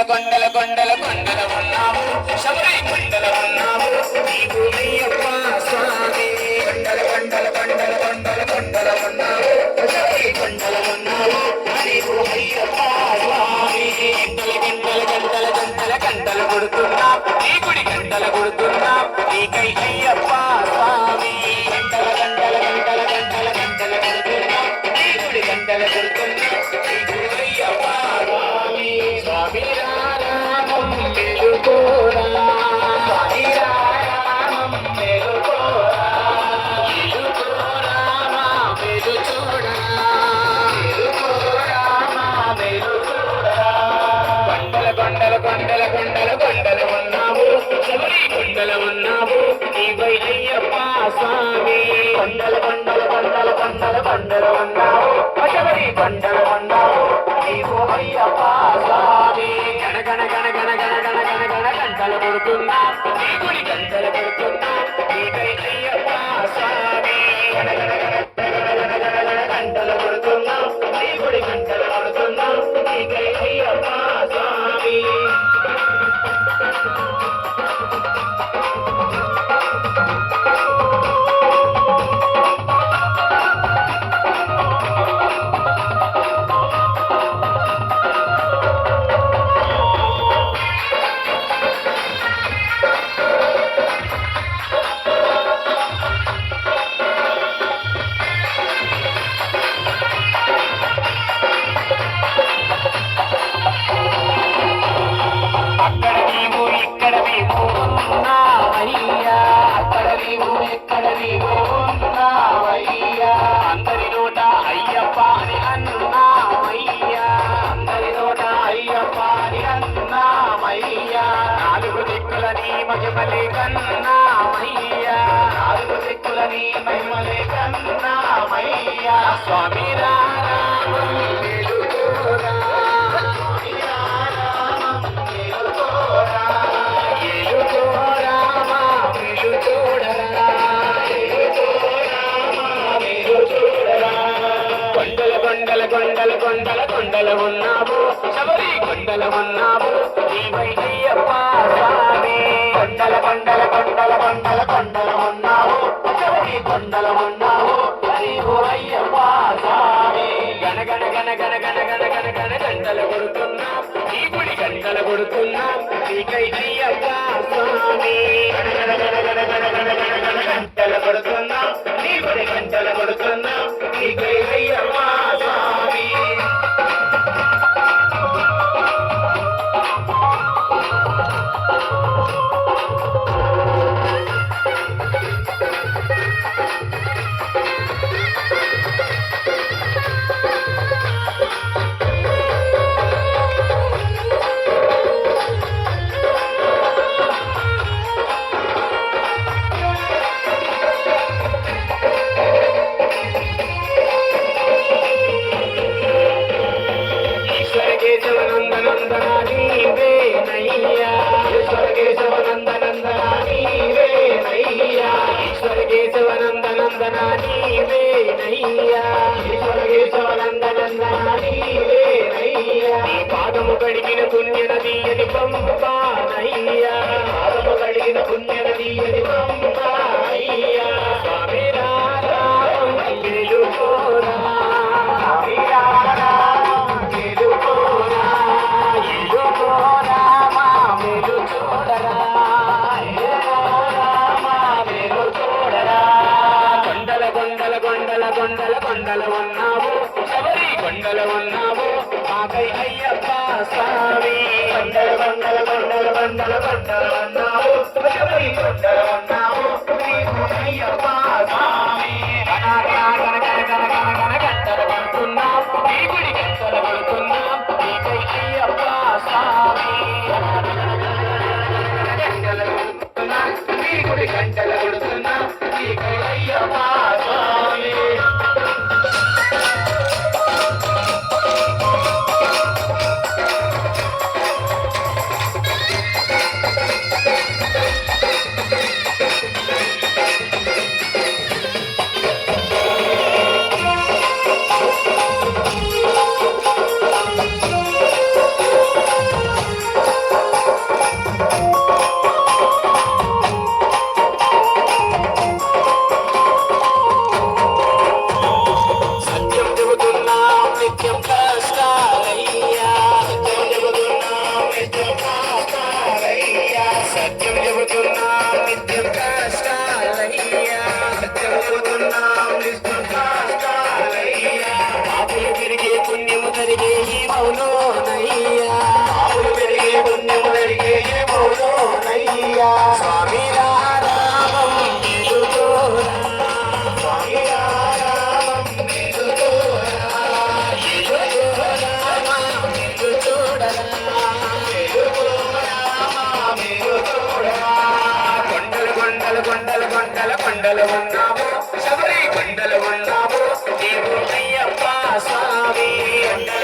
కొండల కొండల కొండల ఉన్నావు శబరి కొండల ఉన్నావు నీకు అయ్యప్ప స్వామి కొండల కొండల కొండల కొండల కొండల ఉన్నావు శబరి కొండల ఉన్నావు నీకు అయ్యప్ప స్వామి గంటల గంటల గంటల గంటల గంటలు కొడుతున్నా నీ గుడి గంటలు కొడుతున్నా నీకై అయ్యప్ప స్వామి గంటల గంటల గంటల గంటల గంటలు కొడుతున్నా నీ గుడి గంటలు కొడుతున్నా నీకు అయ్యప్ప స్వామి స్వామి రామం తెలుకోరా స్వామి రామం తెలుకోరా తెలుకోరా మా వెలు చూడరా తెలుకోరా మా వెలు చూడరా కొండల కొండల కొండల కొండల కొండలు ఉన్నావు శబరి కొండలు ఉన్నావు నీపై అయ్యప్ప స్వామి కొండల కొండల కొండల కొండల కొండలు ఉన్నావు శబరి కొండలు ఉన్నావు నీవు అయ్యప్ప స్వామి గణ గణ గణ గణ గణ గణ గణ గణ గంటలు కొడుతున్నా నీ గుడి గంటలు కొడుతున్నా నీకై అయ్యప్ప స్వామి గణ గణ గణ గణ గణ గణ గణ గంటలు కొడుతున్నా నీ గుడి గంటలు కొడుతున్నా నీకై అయ్యప్ప స్వామి అక్కడ నీవు ఇక్కడ నీవు ఉన్నావయ్యా అక్కడ నీవు ఎక్కడ నీవు ఉన్నావయ్యా అందరి నోట అయ్యప్ప అని అన్నామయ్యా అందరి నోట అయ్యప్ప అని అన్నామయ్యా నాలుగు దిక్కుల నీ మహిమలే కన్నామయ్యా నాలుగు దిక్కుల నీ మహిమలే కన్నామయ్యా స్వామి రామం తెలుకోరా కొండల కొండల కొండల కొండల ఉన్నావు శబరి కొండల ఉన్నావు నీవై అయ్యప్ప స్వామి కొండల కొండల కొండల కొండల కొండల ఉన్నావు శబరి కొండల ఉన్నావు నీవు అయ్యప్ప స్వామి గణ గణ గణ గణ గణ గణ గణ గణ గంటలు కొడుతున్నా నీ గుడి గంటలు కొడుతున్నా నీకై అయ్యప్ప స్వామి గణ గణ గణ గణ గణ గణ గణ గణ గంటలు కొడుతున్నా నీ గుడి గంటలు కొడుతున్నా నీకై అయ్యప్ప స్వామి పాదము కడిగిన పుణ్య నది అది పంపానయ్యా పాదము కడిగిన పుణ్య నది అది పంపానయ్యా స్వామి రామం తెలుకోరా స్వామి రామం తెలుకోరా తెలుకోరా మా వెలు చూడరా మా వెలు చూడరా కొండల కొండల కొండల కొండల కొండల ఉన్నావు శబరి కొండల ఉన్నావు మాకై అయ్యప్ప స్వామి కొండల కొండల కొండల కొండల కొండల ఉన్నావు శబరి కొండల ఉన్నావు నీకు అయ్యప్ప స్వామి గణ గణ గణ గణ గణ గణ గంటలు కొడుతున్నావు నీ గుడి గంటలు కొడుతున్నావు నీకై అయ్యప్ప స్వామి గంటలు కొడుతున్నా నీ గుడి గంటలు కొడుతున్నా నీకై అయ్యప్ప స్వామి కొండలు ఉన్నావు శబరి కొండలు ఉన్నావు నీవు అయ్యప్ప స్వామి కొండలు